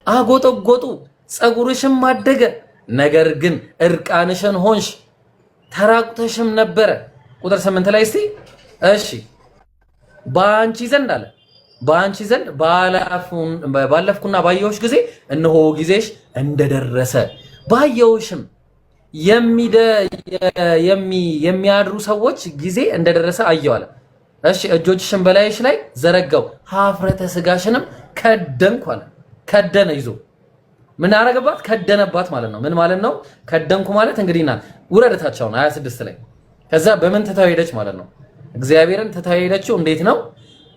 አጎጠጎጡ፣ ፀጉርሽም አደገ፣ ነገር ግን እርቃንሽን ሆንሽ፣ ተራቁተሽም ነበረ። ቁጥር 8 ላይ እስቲ እሺ በአንቺ ዘንድ አለ በአንቺ ዘንድ ባለፍኩና ባየሁሽ ጊዜ እነሆ ጊዜሽ እንደደረሰ ባየሁሽም የሚያድሩ ሰዎች ጊዜ እንደደረሰ አየሁ አለ። እሺ እጆችሽን በላይሽ ላይ ዘረጋው ሀፍረተ ስጋሽንም ከደንኩ አለ። ከደነ ይዞ ምን አረገባት? ከደነባት ማለት ነው። ምን ማለት ነው? ከደንኩ ማለት እንግዲህ ውረደታቸው ነው 26 ላይ ከዛ በምን ትታው ሄደች ማለት ነው? እግዚአብሔርን ትታው ሄደችው እንዴት ነው?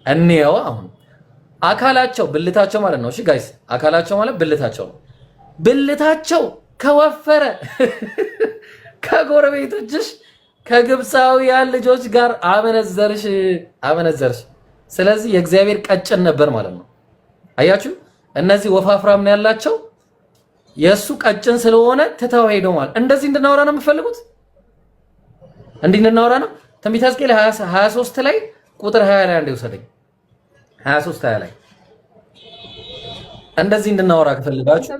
እንየው አሁን አካላቸው ብልታቸው ማለት ነው። እሺ ጋይስ አካላቸው ማለት ብልታቸው ነው። ብልታቸው ከወፈረ ከጎረቤቶችሽ ከግብፃውያን ልጆች ጋር አመነዘርሽ። ስለዚህ የእግዚአብሔር ቀጭን ነበር ማለት ነው። አያችሁ እነዚህ ወፋፍራም ነው ያላቸው የሱ ቀጭን ስለሆነ ትተው ሄደው ማለት እንደዚህ እንድናወራ ነው የምፈልጉት? እንዲህ እንድናወራ ነው። ትንቢተ ሕዝቅኤል 23 ላይ ቁጥር 20 ላይ አንዴ ወሰደኝ 23 20 ላይ እንደዚህ እንድናወራ ከፈልጋችሁ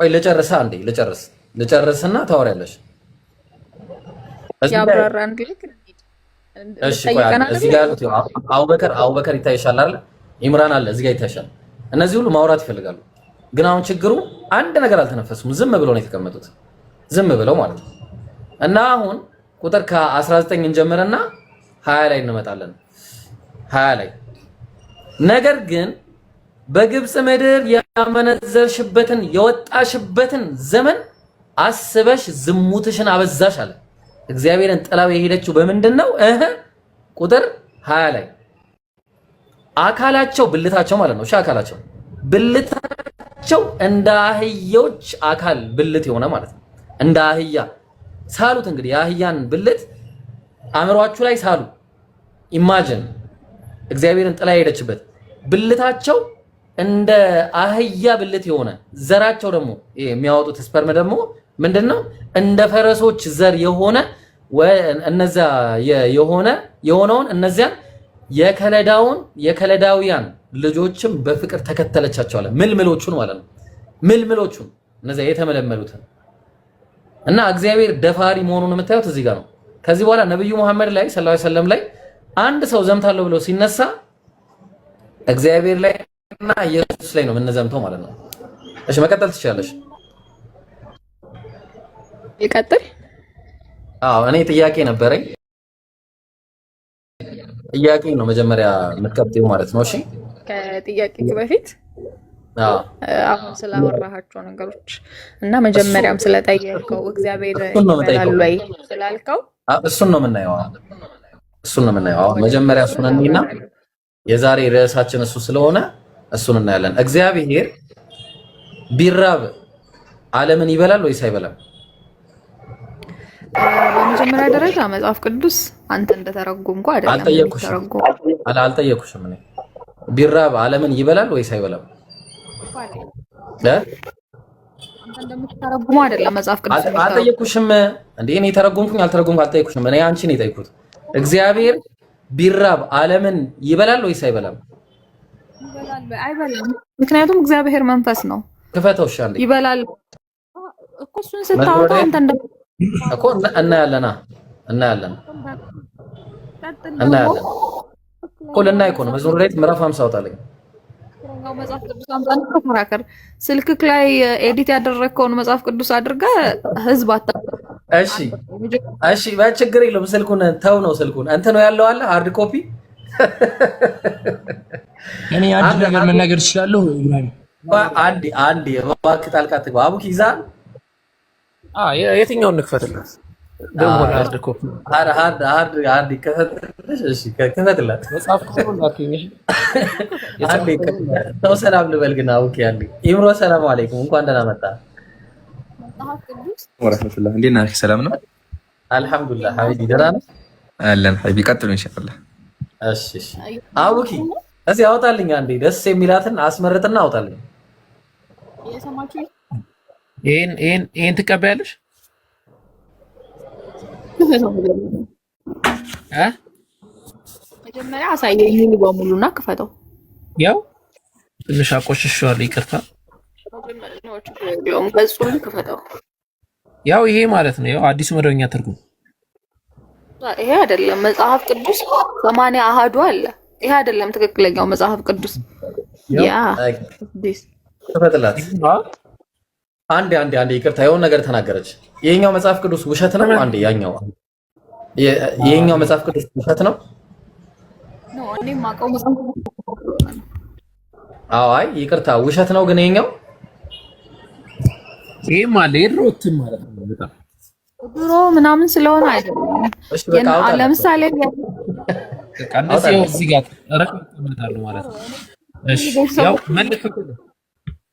ቆይ ልጨርስ አንዴ ልጨርስና ታወሪያለሽ። ያብራራ እንግሊክ እሺ ቆይ እዚህ ጋር ያሉት አቡበከር ይታይሻል አይደል? ኢምራን አለ እዚህ ጋር ይታይሻል። እነዚህ ሁሉ ማውራት ይፈልጋሉ፣ ግን አሁን ችግሩ አንድ ነገር አልተነፈሱም። ዝም ብለው ነው የተቀመጡት፣ ዝም ብለው ማለት ነው። እና አሁን ቁጥር ከ19 እንጀምርና 20 ላይ እንመጣለን። 20 ላይ ነገር ግን በግብፅ ምድር ያመነዘርሽበትን የወጣሽበትን ዘመን አስበሽ ዝሙትሽን አበዛሽ አለ። እግዚአብሔርን ጥላው የሄደችው በምንድነው? ቁጥር 20 ላይ አካላቸው ብልታቸው ማለት ነው። እሺ አካላቸው ብልታቸው እንደ አህዮች አካል ብልት የሆነ ማለት ነው። እንደ አህያ ሳሉት። እንግዲህ የአህያን ብልት አእምሯችሁ ላይ ሳሉ። ኢማጂን እግዚአብሔርን ጥላ የሄደችበት ብልታቸው እንደ አህያ ብልት የሆነ ዘራቸው ደግሞ የሚያወጡት ስፐርም ደግሞ ምንድነው? እንደ ፈረሶች ዘር የሆነ እነዛ የሆነውን እነዚያን የከለዳውያን ልጆችም በፍቅር ተከተለቻቸው አለ። ምልምሎቹን ማለት ነው። ምልምሎቹን እነዛ የተመለመሉትን እና እግዚአብሔር ደፋሪ መሆኑን የምታዩት እዚህ ጋር ነው። ከዚህ በኋላ ነብዩ መሐመድ ላይ ሰለላሁ ዐለይሂ ወሰለም ላይ አንድ ሰው ዘምታለሁ ብሎ ሲነሳ እግዚአብሔር ላይ እና ኢየሱስ ላይ ነው የምንዘምተው ማለት ነው። እሺ መቀጠል ትችላለሽ። ይቀጥል። አዎ እኔ ጥያቄ ነበረኝ። ጥያቄ ነው መጀመሪያ የምትቀጥይው ማለት ነው። እሺ ከጥያቄ በፊት አሁን ስላወራሃቸው ነገሮች እና መጀመሪያም ስለጠየቀው እግዚአብሔር ይላል ወይ ስላልከው እሱን ነው የምናየው። መጀመሪያ እሱን እንይና የዛሬ ርዕሳችን እሱ ስለሆነ እሱን እናያለን። እግዚአብሔር ቢራብ ዓለምን ይበላል ወይስ አይበላም? በመጀመሪያ ደረጃ መጽሐፍ ቅዱስ አንተ እንደተረጎምኩ አይደለም። አልጠየኩሽም። እኔ ቢራብ ዓለምን ይበላል ወይስ አይበላም? አንተ እንደምትተረጉመው አይደለም መጽሐፍ ቅዱስ። አልጠየኩሽም እንዴ? እኔ ተረጎምኩኝ አልተረጎምኩ አልጠየኩሽም። እኔ አንቺ ነው የጠየኩት። እግዚአብሔር ቢራብ ዓለምን ይበላል ወይስ አይበላም? ይበላል። አይበላም። ምክንያቱም እግዚአብሔር መንፈስ ነው። ክፈተው። እሺ አንዴ ይበላል እኮ እሱን ስታወጣ አንተ እኮ እናያለን እኮ ልናይ እኮ ነው። መዝሙር ላይ ምዕራፍ 50 አውጣለኝ። መጽሐፍ ቅዱስ አምጣን ተከራከር። ስልክክ ላይ ኤዲት ያደረግከውን መጽሐፍ ቅዱስ አድርገህ ህዝብ አታ እሺ በችግር የለውም። ስልኩን ተው ነው ስልኩን አንተ ነው ያለው አለ ሃርድ ኮፒ። እኔ አንድ ነገር መናገር እችላለሁ። ኢብራሂም አንድ እባክህ ጣልቃ ትግባ። አቡኪ ይዛል። የትኛውን እንክፈትላት ደግሞ? ሃርድ ኮፒ ሃርድ ከፈትልሽ። እሺ ከፈትላት መጽሐፍ ኮፒ ላኪኝ። ተው ሰላም ልበል ግን አቡኪ ያለ ኢምሮ ሰላም አለይኩም እንኳን ደህና መጣ። ወራህመቱላህ እንዴት ነህ? ሰላም ነው አልሐምዱሊላህ። ሀቢቢ ደህና ነህ? አለን ሀቢቢ ቀጥሉ ኢንሻአላህ። እሺ አቡኪ እዚህ አውጣልኝ አንዴ ደስ የሚላትን አስመርጥና አውጣልኝ። ይሄን ትቀበያለሽ? መጀመሪያ አሳየኝ ሙሉ በሙሉና ክፈተው። ያው ትንሽ አቆሽሼዋለሁ፣ ይቅርታ። ያው ይሄ ማለት ነው፣ ያው አዲሱ መደበኛ ትርጉም ይሄ አይደለም። መጽሐፍ ቅዱስ 80 አሃዱ አለ። ይሄ አይደለም ትክክለኛው መጽሐፍ ቅዱስ። ያ ተፈጥላት አንዴ ይቅርታ፣ የሆነ ነገር ተናገረች። ይሄኛው መጽሐፍ ቅዱስ ውሸት ነው። አንዴ ይሄኛው መጽሐፍ ቅዱስ ውሸት ነው። እኔ የማውቀው መጽሐፍ አይ ይቅርታ፣ ውሸት ነው። ግን ይሄኛው ይሄም አለ የድሮት ማለት ነው። በጣም ድሮ ምናምን ስለሆነ አይደለም። ለምሳሌ ቀንደስ እዚህ ጋር ረከምታሉ ማለት ነው። እሺ ያው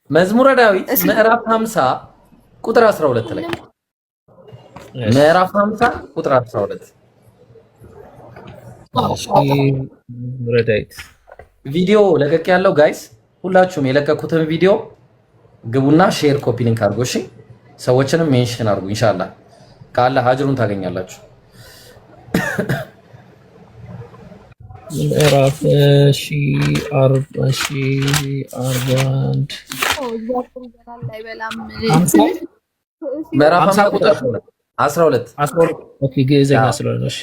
መዝሙረ ዳዊት ምዕራፍ 50 ቁጥር 12 ላይ ምዕራፍ 50 ቁጥር 12 መዝሙረ ዳዊት ቪዲዮ ለቀቅ ያለው ጋይስ፣ ሁላችሁም የለቀኩትን ቪዲዮ ግቡና ሼር ኮፒ ሊንክ አድርጉ። እሺ ሰዎችንም ሜንሽን አድርጉ። ኢንሻአላህ ካለ ሀጅሩን ታገኛላችሁ። ምዕራፍ 41 ምዕራፍ 50 ቁጥር 12 ኦኬ ግዕዘኛ ስለሆነ እሺ።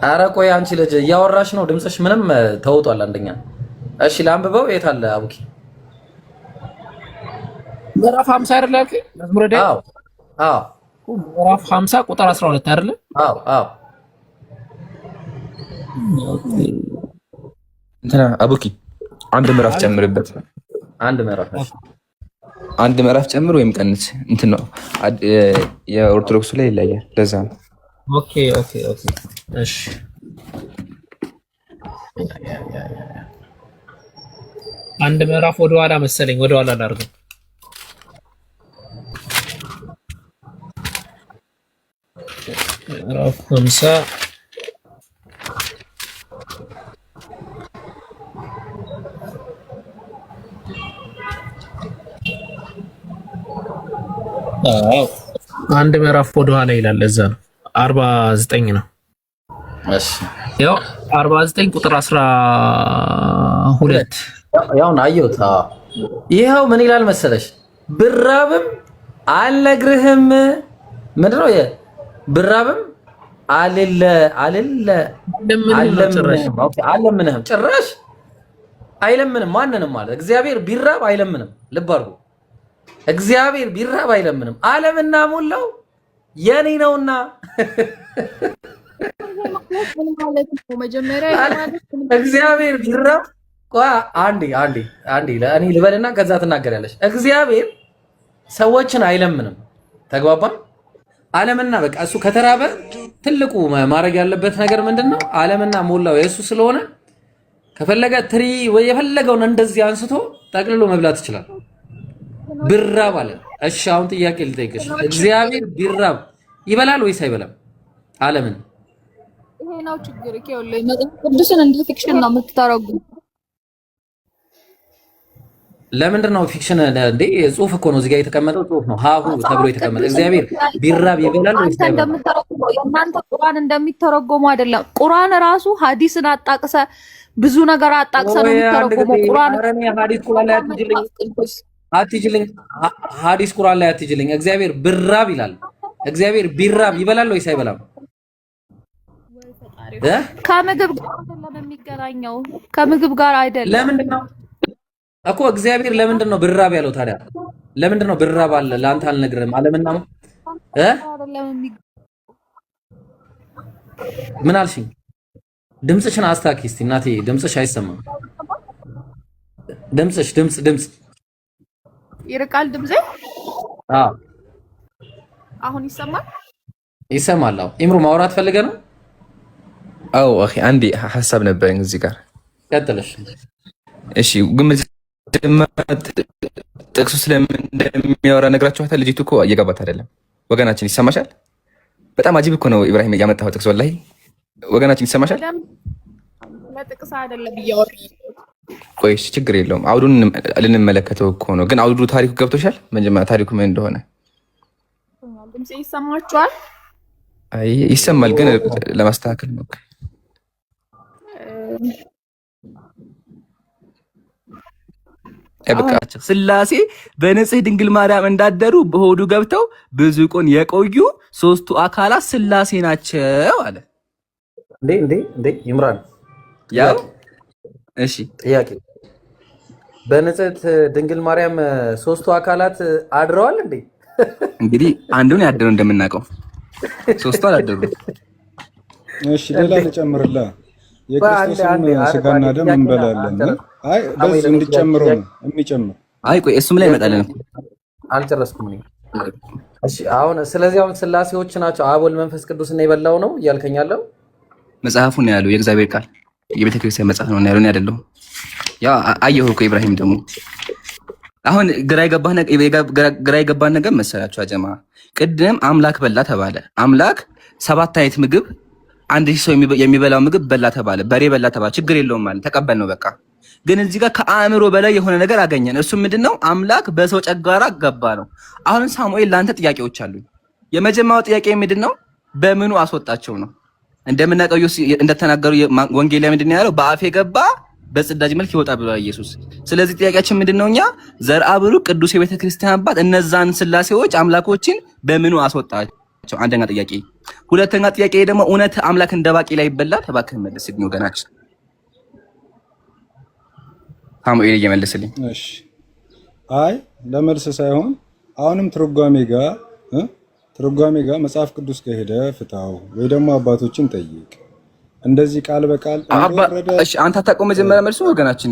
ኧረ ቆይ አንቺ ልጅ እያወራሽ ነው፣ ድምፅሽ ምንም ተውጧል። አንደኛ እሺ ላንብበው። የት አለ አቡኪ? ምዕራፍ 50 አይደል አልከኝ? መዝሙረ ዳዊት አዎ ምዕራፍ 50 ቁጥር 12 አይደል? አዎ እንትና አቡኪ አንድ ምዕራፍ ጨምርበት። አንድ ምዕራፍ ጨምር ወይም ቀንስ። እንትን ነው የኦርቶዶክሱ ላይ ይለያል። ለዛ ነው። ኦኬ እሺ አንድ ምዕራፍ ወደ ኋላ መሰለኝ፣ ወደ ኋላ ላድርገው። ምዕራፍ 50 አንድ ምዕራፍ ወደ ኋላ ይላል። ለዛ ነው 49 ነው። እሺ ያው 49 ቁጥር 12 ያው አየሁት። ይኸው ምን ይላል መሰለሽ? ብራብም አልነግርህም። ምንድን ነው ብራብም አልለምንህም። ጭራሽ አይለምንም ማንንም ማለት እግዚአብሔር ቢራብ አይለምንም። ልብ አድርጉ። እግዚአብሔር ቢራብ አይለምንም። ዓለምና ሞላው የኔ ነውና እግዚአብሔር ቢራብ አንዴ ለእኔ ልበልና ከዛ ትናገሪያለሽ። እግዚአብሔር ሰዎችን አይለምንም። ተግባባን? ዓለምና በቃ እሱ ከተራበ ትልቁ ማድረግ ያለበት ነገር ምንድን ነው? ዓለምና ሞላው የእሱ ስለሆነ ከፈለገ ትሪ ወይ የፈለገውን እንደዚህ አንስቶ ጠቅልሎ መብላት ይችላል። ቢራብ አለ። እሺ አሁን ጥያቄ ልጠይቅሽ፣ እግዚአብሔር ቢራብ ይበላል ወይስ አይበላም? ዓለምን ይሄ ነው ችግር። ቅዱስን እንደ ፊክሽን ነው የምትተረጉም። ለምንድን ነው ፊክሽን እንዴ? ጽሁፍ እኮ ነው፣ እዚህ ጋር የተቀመጠው ጽሁፍ ነው። ሀሁ ተብሎ የተቀመጠ እግዚአብሔር ቢራብ ይበላል ወይስ አይበላም? እናንተ ቁርአን እንደሚተረጎሙ አይደለም። ቁርአን ራሱ ሐዲስን አጣቅሰ ብዙ ነገር አጣቅሰ ነው የሚተረጎመው። ቁርአን ሐዲስ ቁርአን ላይ ሐዲስ ቁርአን ላይ አትጅልኝ። እግዚአብሔር ቢራብ ይላል። እግዚአብሔር ቢራብ ይበላል ወይስ አይበላም? ከምግብ ጋር አይደለም የሚገናኘው፣ ከምግብ ጋር አይደለም። ለምንድን ነው እኮ እግዚአብሔር ለምንድን ነው ቢራብ ያለው ታዲያ? ለምንድን ነው ቢራብ አለ? ለአንተ አልነግርህም። ዓለምና ምን አልሽኝ? ድምፅሽን አስታኪ እስቲ እናቴ፣ ድምፅሽ አይሰማም። ድምፅ ይርቃል ድምጼ። አሁን ይሰማል? ይሰማል። ኢምሩ ማውራት ፈልገ ነው? አዎ አኺ አንዴ ሐሳብ ነበረኝ እዚህ ጋር ቀጥለሽ። እሺ ግን ጥቅሱ ስለምን እንደሚያወራ ነግራችኋታል። ልጅቱ እኮ እየገባት አይደለም። ወገናችን ይሰማሻል? በጣም አጂብ እኮ ነው ኢብራሂም ያመጣው ጥቅስ። ወላሂ ወገናችን ይሰማሻል? ለጥቅስ አይደለም እያወራ። ቆይ ችግር የለውም አውዱን ልንመለከተው እኮ ነው። ግን አውዱ ታሪኩ ገብቶሻል? መጀመሪያ ታሪኩ ምን እንደሆነ ድምጼ ይሰማችኋል? አይ ይሰማል፣ ግን ለማስተካከል ነው። ጠብቃቸው። ስላሴ በንጽህ ድንግል ማርያም እንዳደሩ በሆዱ ገብተው ብዙ ቀን የቆዩ ሶስቱ አካላት ስላሴ ናቸው አለ። እንዴ ይምራን ያው እሺ ጥያቄ በንጽህት ድንግል ማርያም ሶስቱ አካላት አድረዋል እንዴ? እንግዲህ አንዱን ያደረው እንደምናውቀው ሶስቱ አላደሩ። እሺ ሌላ ልጨምርልህ። የክርስቶስን ስጋና ደም እንበላለን። አይ በዚህ እንዲጨምረው ነው የሚጨምር። አይ ቆይ እሱም ላይ ይመጣልን። አልጨረስኩም እኔ። እሺ አሁን ስለዚህ አሁን ስላሴዎች ናቸው አብ ወልድ መንፈስ ቅዱስ እና የበላው ነው እያልከኝ ያለው መጽሐፉን ነው ያለው። የእግዚአብሔር ቃል የቤተ ክርስቲያን መጽሐፍ ነው ያለው አይደለም። ያ አየሁ እኮ ኢብራሂም ደግሞ አሁን ግራ የገባህ ነገር መሰላችሁ አጀማ። ቅድም አምላክ በላ ተባለ። አምላክ 7 አይነት ምግብ አንድ ሰው የሚበላው ምግብ በላ ተባለ። በሬ በላ ተባለ። ችግር የለውም ማለት ተቀበል ነው በቃ። ግን እዚህ ጋር ከአእምሮ በላይ የሆነ ነገር አገኘን። እሱ ምንድነው? አምላክ በሰው ጨጓራ ገባ ነው። አሁን ሳሙኤል ለአንተ ጥያቄዎች አሉኝ። የመጀመሪያው ጥያቄ ምንድነው? በምኑ አስወጣቸው ነው? እንደምናውቀው እንደተናገሩ ወንጌል ላይ ምንድነው ያለው? በአፌ ገባ በጽዳጅ መልክ ይወጣ ብሏል ኢየሱስ። ስለዚህ ጥያቄያችን ምንድነው? እኛ ዘርአ ብሩክ ቅዱስ የቤተ ክርስቲያን አባት እነዛን ስላሴዎች አምላኮችን በምኑ አስወጣቸው? አንደኛ ጥያቄ። ሁለተኛ ጥያቄ ደግሞ እውነት አምላክ እንደ ባቄላ ይበላል? እባክህ መልስልኝ ወገናችን። ሳሙኤል እየመለስልኝ። እሺ አይ ለመልስ ሳይሆን አሁንም ትርጓሜ ጋር መጽሐፍ ቅዱስ ጋር ሄደ ፍታው ወይ ደግሞ አባቶችን ጠይቅ። እንደዚህ ቃል በቃል እሺ አንተ አታውቀውም መጀመሪያ መልሱ ወገናችን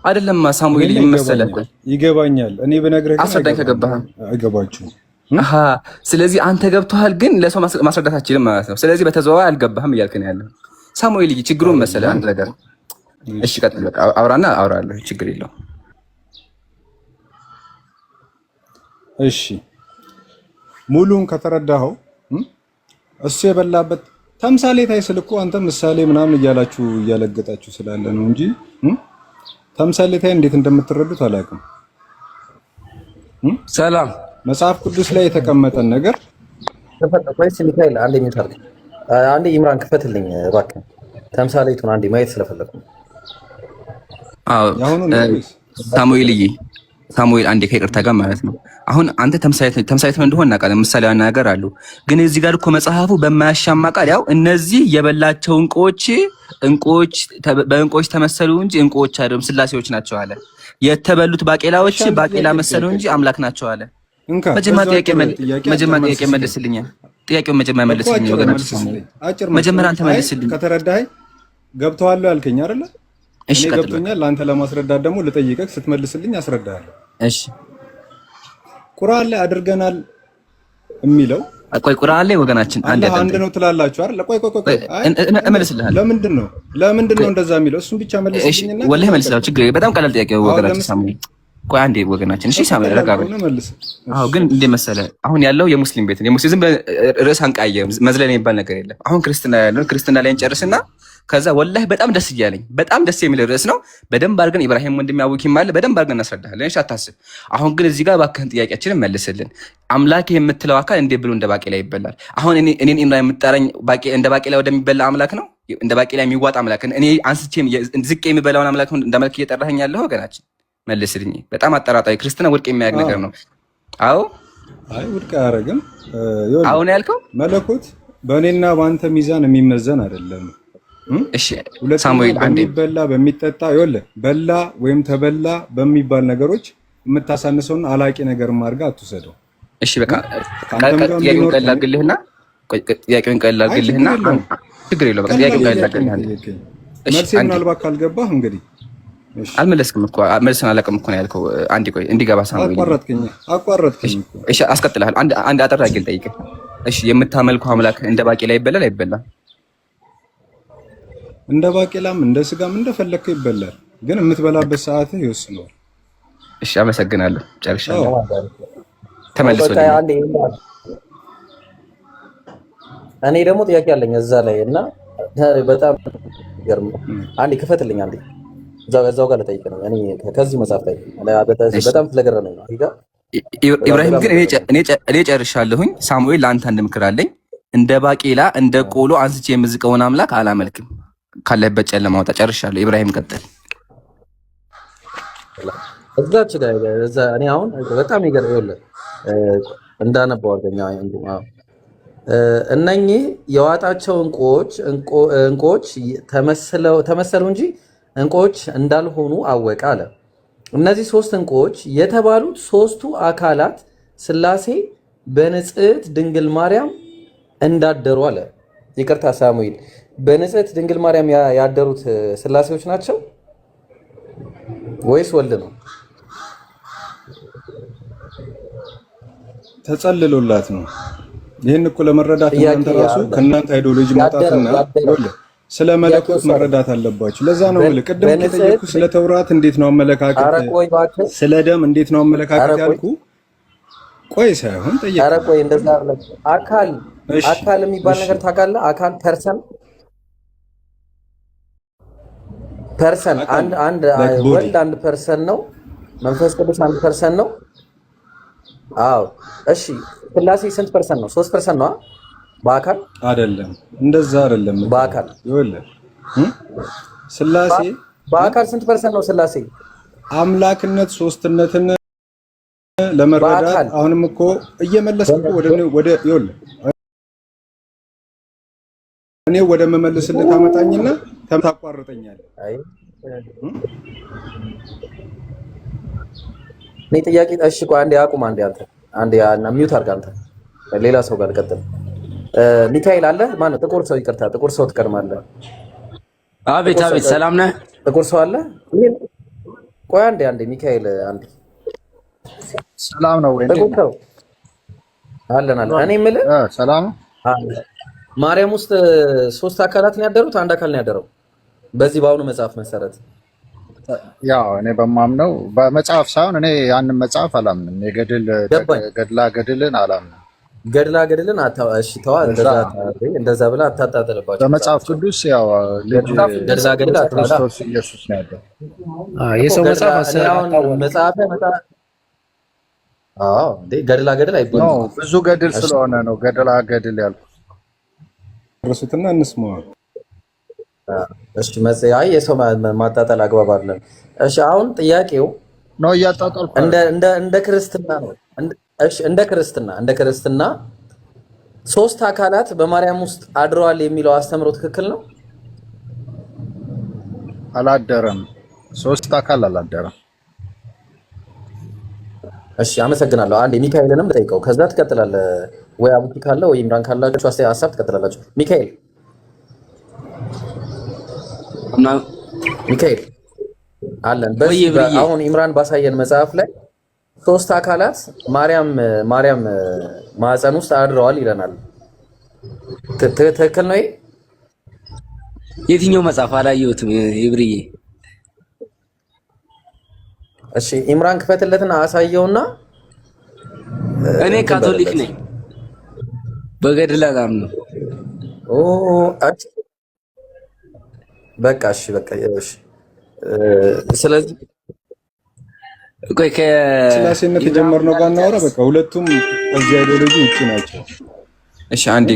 አይደለም። ሳሙኤል ይመሰለህ ይገባኛል። እኔ ብነግርህ አስረዳኝ ከገባህ አይገባችሁም። ስለዚህ አንተ ገብቶሃል፣ ግን ለሰው ማስረዳት አትችልም ማለት ነው። ስለዚህ በተዘዋዋሪ አልገባህም እያልክ ነው ያለው። ሳሙኤል ችግሩን መሰለህ አንድ ነገር። እሺ ቀጥል በቃ አውራና አውራለሁ፣ ችግር የለውም። እሺ ሙሉን ከተረዳኸው እሱ የበላበት ተምሳሌት አይስል እኮ አንተ ምሳሌ ምናምን እያላችሁ እያለገጣችሁ ስላለ ነው እንጂ ተምሳሌታይ እንዴት እንደምትረዱት አላውቅም። ሰላም መጽሐፍ ቅዱስ ላይ የተቀመጠን ነገር ወይስ ሚካኤል አንዴ ይምራን ክፈትልኝ እባክህ። ተምሳሌቱን አንዴ ማየት ስለፈለኩ። አዎ ሳሙኤል አንዴ ከይቅርታ ጋር ማለት ነው። አሁን አንተ ተምሳሌት እንደሆነ እናውቃለን፣ ምሳሌያዊ ነገር አሉ። ግን እዚህ ጋር እኮ መጽሐፉ በማያሻማ ቃል ያው እነዚህ የበላቸው በእንቆች ተመሰሉ እንጂ እንቆች አይደሉም ስላሴዎች ናቸው አለ። የተበሉት ባቄላዎች ባቄላ መሰሉ እንጂ አምላክ ናቸው አለ። መጀመሪያ ጥያቄ መልስልኝ። ጥያቄውን መጀመሪያ መልስልኝ ወገናችን። መጀመሪያ አንተ መልስልኝ። ከተረዳኸኝ ገብቶሃል ያልከኝ አይደለ? እሺ ገብቶኛል። ለአንተ ለማስረዳት ደግሞ ልጠይቅህ፣ ስትመልስልኝ አስረዳሃለሁ። እሺ ቁርአን ላይ አድርገናል የሚለው ቆይ ቁርአን ላይ ወገናችን አንድ ነው ትላላችሁ አይደል? ቆይ እመልስልሃለሁ። ለምንድን ነው እንደዛ የሚለው? እሱን ብቻ መልስልኝና ወላሂ እመልስልሃለሁ። ችግር በጣም ቀላል ጥያቄ ወገናችን ሳሙኤል። ቆይ አንዴ ወገናችን። እሺ ሳሙኤል ረጋ በል። አዎ ግን እንደ መሰለህ አሁን ያለው የሙስሊም ቤት ነው። የሙስሊም ዝም ርዕስ አንቃየም፣ መዝለል የሚባል ነገር የለም። አሁን ክርስትና ላይ እንጨርስና ከዛ ወላሂ በጣም ደስ እያለኝ በጣም ደስ የሚል ርዕስ ነው። በደንብ አድርገን ኢብራሂም ወንድም ያውኪም ማለት በደንብ አድርገን እናስረዳለን። እሺ አታስብ። አሁን ግን እዚህ ጋር እባክህን ጥያቄያችንን መልስልን። አምላክ የምትለው አካል እንዴት ብሎ እንደ ባቄላ ይበላል? አሁን እኔን ኢምራን የምትጠራኝ እንደ ባቄላ ወደሚበላ አምላክ ነው? እንደ ባቄላ የሚዋጥ አምላክ እኔ አንስቼም ዝቅ የሚበላውን አምላክ ነው እንደ መልክ እየጠራኸኝ ያለው? ወገናችን መልስልኝ። በጣም አጠራጣሪ ክርስትና ውድቅ የሚያደርግ ነገር ነው። አዎ አይ ውድቅ አያደርግም። አሁን ያልከው መለኮት በእኔና በአንተ ሚዛን የሚመዘን አይደለም። እሺ ሳሙኤል አንዴ በሚበላ በሚጠጣ ይወለ በላ ወይም ተበላ በሚባል ነገሮች የምታሳንሰውን አላቂ ነገር ማድረግ አትውሰደው። እሺ በቃ ጥያቄውን ቀላግልህና ችግር የለውም። በቃ ጥያቄውን ቀላግልህና መልስ ምናልባት ካልገባህ እንግዲህ አልመለስክም እኮ መልስን አላውቅም እኮ ነው ያልከው። አንዴ ቆይ እንዲገባ ሳሙኤል አቋረጥከኝ። እሺ አስቀጥልሃል። አንድ አጠር አድርጌ ልጠይቅህ። እሺ የምታመልከው አምላክ እንደ ባቄላ ይበላል አይበላም? እንደ ባቄላም እንደ ስጋም እንደፈለከው ይበላል፣ ግን የምትበላበት ሰዓትህ ይወስነዋል። እሺ አመሰግናለሁ። ጨርሻለሁ። ተመልሶልኝ እኔ ደግሞ ጥያቄ አለኝ እዛ ላይ እና በጣም ገርም። አንዴ ክፈትልኝ። አንዴ እዛው ጋር ልጠይቅ ነው እኔ ከዚህ መጽሐፍ ላይ በጣም ስለገረመኝ ነው። ኢብራሂም ግን እኔ ጨርሻለሁኝ። ሳሙኤል ለአንተ አንድ ምክር አለኝ። እንደ ባቄላ እንደ ቆሎ አንስቼ የምዝቀውን አምላክ አላመልክም። ካለበት ጨለማ ወጣ። ጨርሻለሁ። ኢብራሂም ቀጥል። እዛች ጋር እዛ እኔ አሁን በጣም ይገርም እንዳነበው አርገኛ እነኚህ የዋጣቸው እንቁዎች ተመሰሉ እንጂ እንቁዎች እንዳልሆኑ አወቀ አለ። እነዚህ ሶስት እንቁዎች የተባሉት ሶስቱ አካላት ሥላሴ በንጽሕት ድንግል ማርያም እንዳደሩ አለ። ይቅርታ ሳሙኤል፣ በንጽሕት ድንግል ማርያም ያደሩት ሥላሴዎች ናቸው ወይስ ወልድ ነው? ተጸልሎላት ነው። ይህን እኮ ለመረዳት እናንተ ራሱ ከእናንተ አይዲዮሎጂ መውጣትና ስለ መለኮት መረዳት አለባችሁ። ለዛ ነው ማለት ቅድም ከጠየቁ ስለ ተውራት እንዴት ነው አመለካከት፣ ስለ ደም እንዴት ነው አመለካከት ያልኩ ቆይ ሳይሆን ጠየቁ። ኧረ ቆይ እንደዛ አይደለም። አካል የሚባል ነገር ታውቃለህ? አካል ፐርሰን አንድ ወልድ አንድ ፐርሰን ነው። መንፈስ ቅዱስ አንድ ፐርሰን ነው። አዎ እሺ። ሥላሴ ስንት ፐርሰንት ነው? 3% ነው በአካል አይደለም። እንደዛ አይደለም። በአካል ይኸውልህ ሥላሴ በአካል ስንት ፐርሰንት ነው? ሥላሴ አምላክነት ሶስትነትን ለመረዳት አሁንም እኮ እየመለስኩ ወደ ይኸውልህ እኔ ወደ መመለስልህ ታመጣኝና ታቋርጠኛለህ። አይ እኔ ጥያቄ እሺ፣ ቆይ አንዴ አቁም። አንዴ ሚውት አድርግ። አንተ ሌላ ሰው ጋር ቀጥል። ሚካኤል አለ ማነው? ጥቁር ሰው ይቅርታ፣ ጥቁር ሰው ትቀድማለህ። አቤት አቤት፣ ሰላም ነህ? ጥቁር ሰው አለ። ቆይ አንዴ ሚካኤል አንዴ። ሰላም ነው ወይ? ጥቁር ሰው አለን። እኔ የምልህ ሰላም ማርያም ውስጥ 3 አካላት ነው ያደሩት? አንድ አካል ነው ያደረው? በዚህ በአሁኑ መጽሐፍ መሰረት ያው እኔ በማምነው በመጽሐፍ ሳይሆን እኔ ያንን መጽሐፍ አላምንም። ገድልን አላምንም። ገድልን እሺ ተዋ፣ እንደዛ ብላ አታጣጥልባቸው። በመጽሐፍ ቅዱስ ያው ልጅ ገድል ክርስቶስ ኢየሱስ ነው ያለው። የሰው መጽሐፍ ገድል አይባልም። ብዙ ገድል ስለሆነ ነው ገድል ያልኩት። ርስትና እንስማ። እሺ መጽሐይ የሰው ማጣጣል አግባብ አይደለም። እሺ አሁን ጥያቄው ነው እያጣጣልኩ እንደ ክርስትና ነው። እሺ እንደ ክርስትና 3 አካላት በማርያም ውስጥ አድረዋል የሚለው አስተምሮ ትክክል ነው? አላደረም። 3 አካል አላደረም። እሺ አመሰግናለሁ። አንዴ ሚካኤልንም ጠይቀው፣ ከዛ ትቀጥላለህ። ወይ አቡኪ ካለ ወይ ኢምራን ካላችሁ ሀሳብ ትቀጥላላችሁ። ሚካኤል አለን። አሁን ኢምራን ባሳየን መጽሐፍ ላይ 3 አካላት ማርያም ማዕፀን ውስጥ አድረዋል ይለናል። ትክክል ነው? የትኛው መጽሐፍ አላየሁትም ይብርዬ። እሺ ኢምራን ክፈትለትና አሳየውና። እኔ ካቶሊክ ነኝ፣ በገድል አላምንም። በቃ እሺ። ስለዚህ ቆይ ሥላሴነት የጀመርነው ጋር እናወራ። በቃ ሁለቱም ከዚህ አይዲዮሎጂ ውጪ ናቸው። እሺ አንዴ